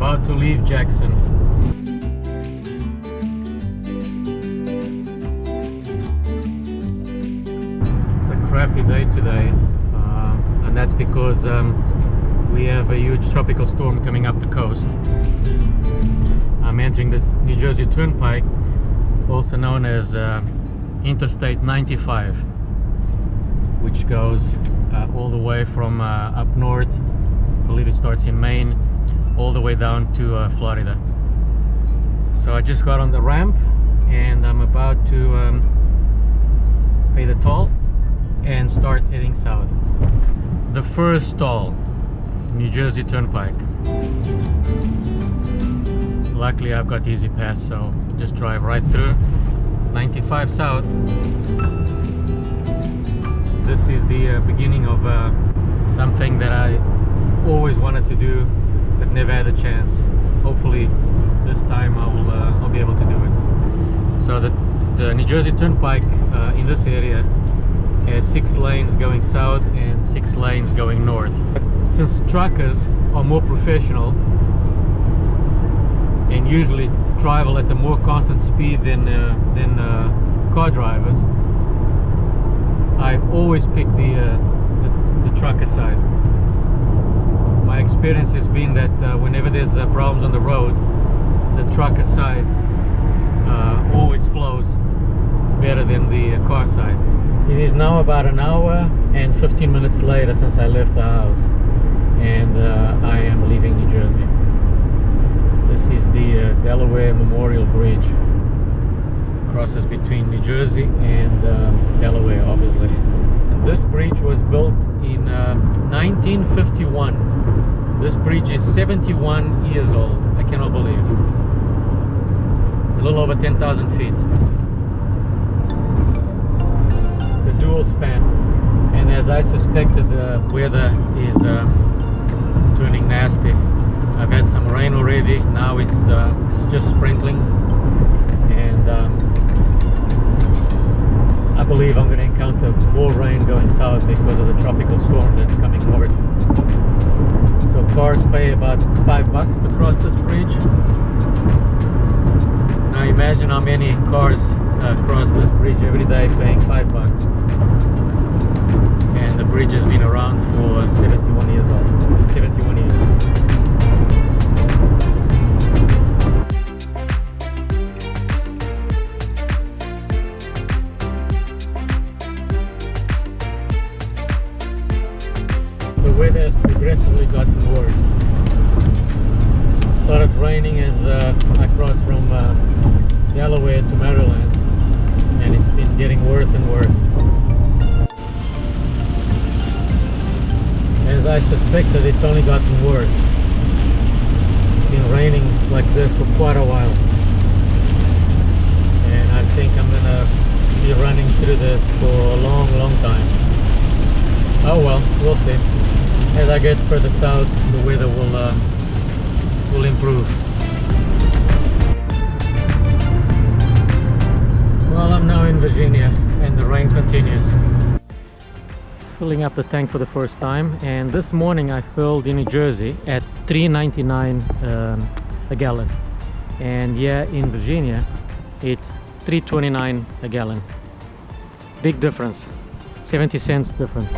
About to leave Jackson. It's a crappy day today, and that's because we have a huge tropical storm coming up the coast. I'm entering the New Jersey Turnpike, also known as Interstate 95, which goes all the way from up north, I believe it starts in Maine, all the way down to Florida. So I just got on the ramp and I'm about to pay the toll and start heading south. The first toll, New Jersey Turnpike. Luckily I've got easy pass, so just drive right through 95 south. This is the beginning of something that I always wanted to do but never had a chance. Hopefully this time I'll be able to do it. So the New Jersey Turnpike in this area has 6 lanes going south and 6 lanes going north. But since truckers are more professional and usually travel at a more constant speed than car drivers, I always pick the trucker side. My experience has been that whenever there's problems on the road, the trucker side always flows better than the car side. It is now about an hour and 15 minutes later since I left the house, and I am leaving New Jersey. This is the Delaware Memorial Bridge. Crosses between New Jersey and Delaware, obviously. And this bridge was built in 1951. This bridge is 71 years old. I cannot believe. A little over 10,000 feet. It's a dual span, and as I suspected, the weather is turning nasty. I've had some rain already. Now it's just sprinkling, and I believe I'm going to encounter more rain going south because of the tropical storm that's coming north. So cars pay about $5 to cross this bridge. Now imagine how many cars cross this bridge every day paying $5. And the bridge has been around for 71 years old. 71 years. The weather has progressively gotten worse. It started raining as I crossed from Delaware to Maryland, and it's been getting worse and worse. As I suspected, it's only gotten worse. It's been raining like this for quite a while, and I think I'm gonna be running through this for a long time. Oh well, we'll see. As I get further south, the weather will improve. Well, I'm now in Virginia and the rain continues. Filling up the tank for the first time, and this morning I filled in New Jersey at $3.99 a gallon, and yeah, in Virginia it's $3.29 a gallon. Big difference, 70 cents difference.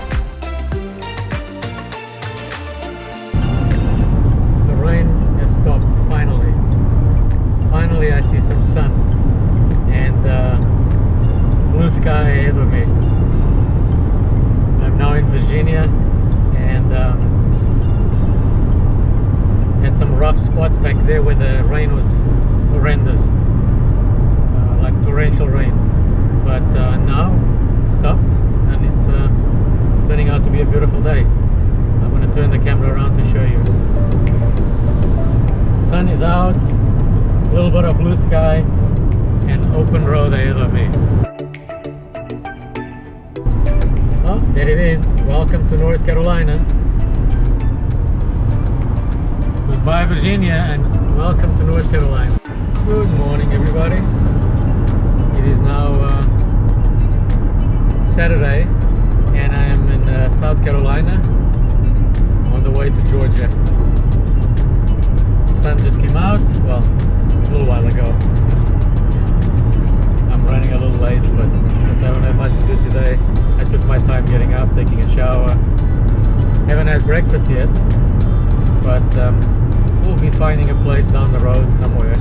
Stopped finally. Finally I see some sun and blue sky ahead of me. I'm now in Virginia and had some rough spots back there where the rain was horrendous, like torrential rain, but now it stopped and it's turning out to be a beautiful day. I'm going to turn the camera around to show you. Sun is out, a little bit of blue sky, and open road ahead of me. Oh, there it is. Welcome to North Carolina. Goodbye Virginia, and welcome to North Carolina. Good morning everybody. It is now Saturday, and I am in South Carolina on the way to Georgia. sun just came out, well, a little while ago. I'm running a little late, but since I don't have much to do today, I took my time getting up, taking a shower. Haven't had breakfast yet, but we'll be finding a place down the road somewhere.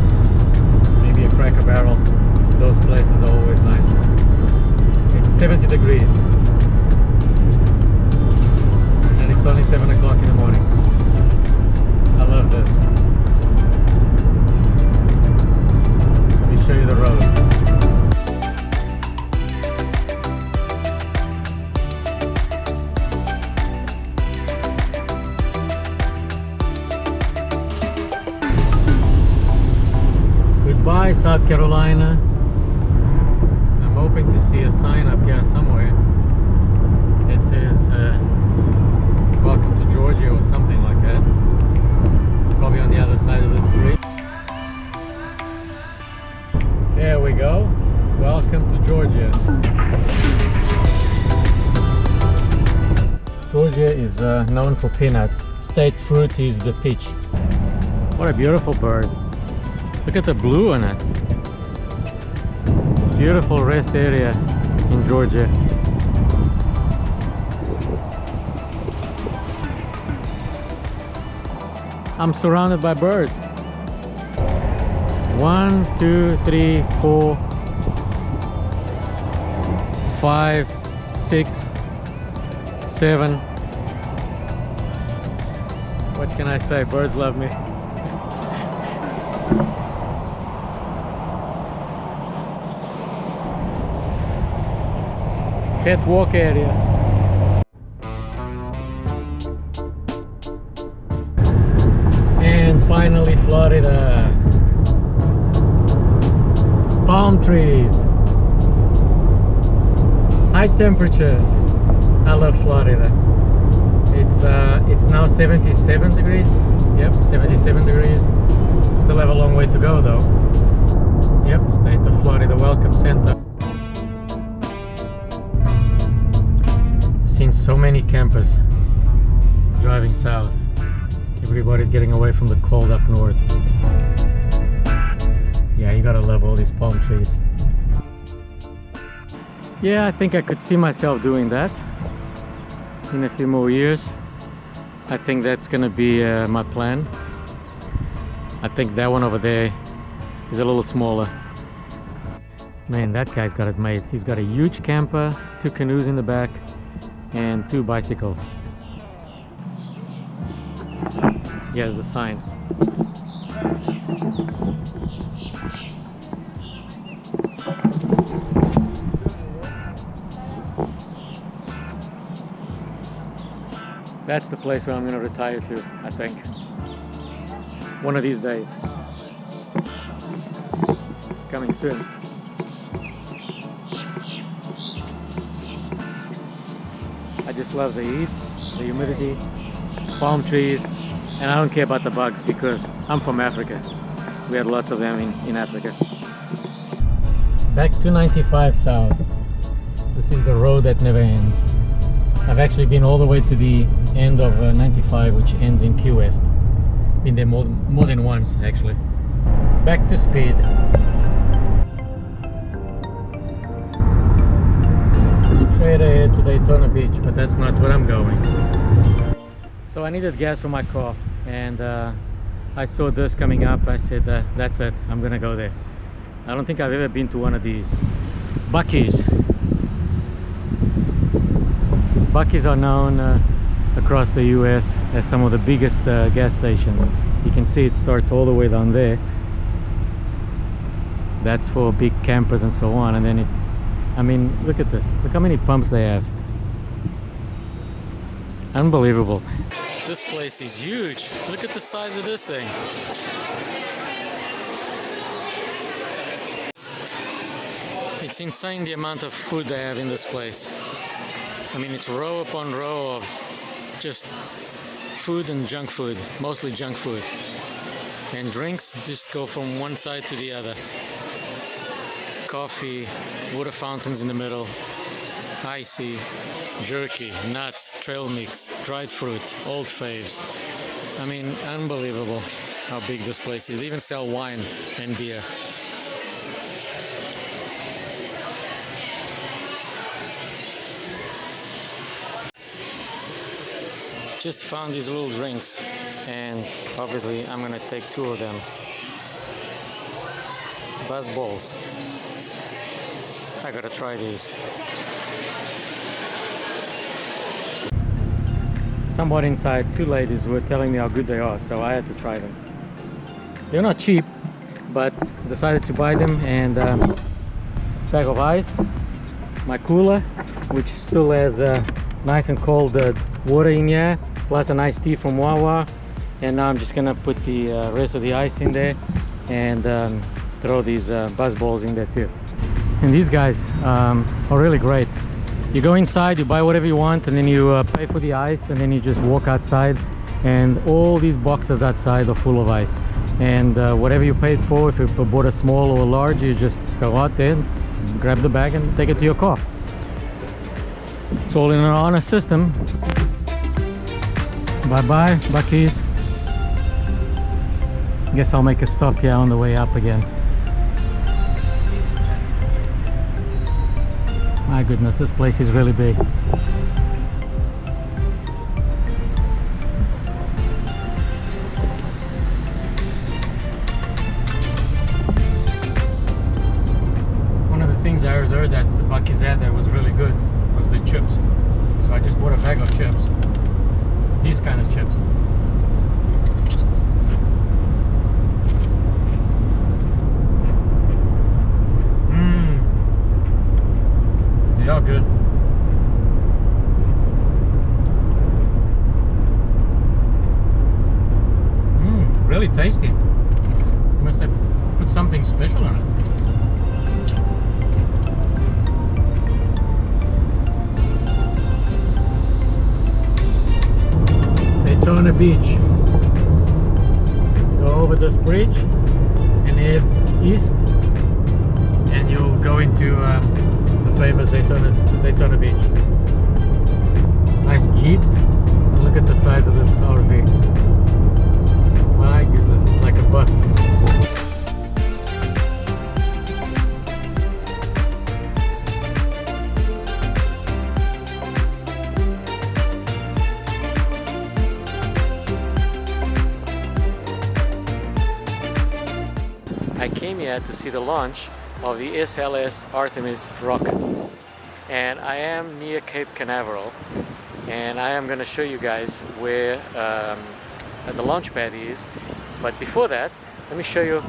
Maybe a Cracker Barrel. Those places are always nice. It's 70 degrees. And it's only 7 o'clock in the morning. I love this. Let me show you the road. Goodbye, South Carolina. I'm hoping to see a sign up here somewhere that says welcome to Georgia or something like that. Probably on the other side of this bridge. There we go. Welcome to Georgia. Georgia is known for peanuts. State fruit is the peach. What a beautiful bird. Look at the blue on it. Beautiful rest area in Georgia. I'm surrounded by birds. 1, 2, 3, 4, 5, 6, 7. What can I say? Birds love me. Pet walk area. And finally Florida. Palm trees. High temperatures. I love Florida. It's now 77 degrees. Yep, 77 degrees. Still have a long way to go though. Yep, state of Florida Welcome Center. Seen so many campers driving south. Everybody's getting away from the cold up north. Yeah, you gotta love all these palm trees. Yeah, I think I could see myself doing that in a few more years. I think that's gonna be my plan. I think that one over there is a little smaller. Man, that guy's got it made. He's got a huge camper, 2 canoes in the back, and 2 bicycles. Here's the sign. That's the place where I'm going to retire to, I think. One of these days. It's coming soon. I just love the heat, the humidity, palm trees, and I don't care about the bugs because I'm from Africa. We had lots of them in Africa. Back to 95 South. This is the road that never ends. I've actually been all the way to the end of 95, which ends in Key West. Been there more than once actually. Back to speed. Straight ahead to Daytona Beach, but that's not where I'm going. So I needed gas for my car, and I saw this coming up. I said, that's it, I'm gonna go there. I don't think I've ever been to one of these. Buc-ee's. Buc-ee's are known across the US as some of the biggest gas stations. You can see it starts all the way down there. That's for big campers and so on, and then I mean, look at this. Look how many pumps they have. Unbelievable. This place is huge. Look at the size of this thing. It's insane the amount of food they have in this place. I mean, it's row upon row of just food and junk food, mostly junk food. And drinks just go from one side to the other. Coffee, water fountains in the middle. Icy, jerky, nuts, trail mix, dried fruit, old faves. I mean, unbelievable how big this place is. They even sell wine and beer. Just found these little drinks, and obviously I'm gonna take 2 of them. Buzz balls. I gotta try these. Somewhat inside, 2 ladies were telling me how good they are, so I had to try them. They're not cheap, but decided to buy them, and bag of ice, my cooler, which still has nice and cold water in here, plus an iced tea from Wawa, and now I'm just gonna put the rest of the ice in there and throw these buzz balls in there too. And these guys are really great. You go inside, you buy whatever you want, and then you pay for the ice, and then you just walk outside, and all these boxes outside are full of ice. And whatever you paid for, if you bought a small or a large, you just go out there, grab the bag and take it to your car. It's all in an honest system. Bye-bye, Buckies. Guess I'll make a stop here on the way up again. My goodness, this place is really big. One of the things I heard that the Buckies had that was really good was the chips. So I just bought a bag of chips. These kind of chips. They are good. Really tasty. You must have put something special on it. Daytona Beach. Go over this bridge and head east, and you'll go into the famous Daytona Beach. Nice Jeep. And look at the size of this RV. My goodness, it's like a bus. I came here to see the launch of the SLS Artemis rocket, and I am near Cape Canaveral, and I am going to show you guys where the launch pad is. But before that, let me show you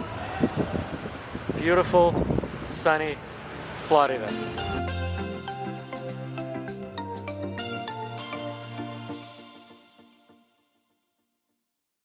beautiful sunny Florida.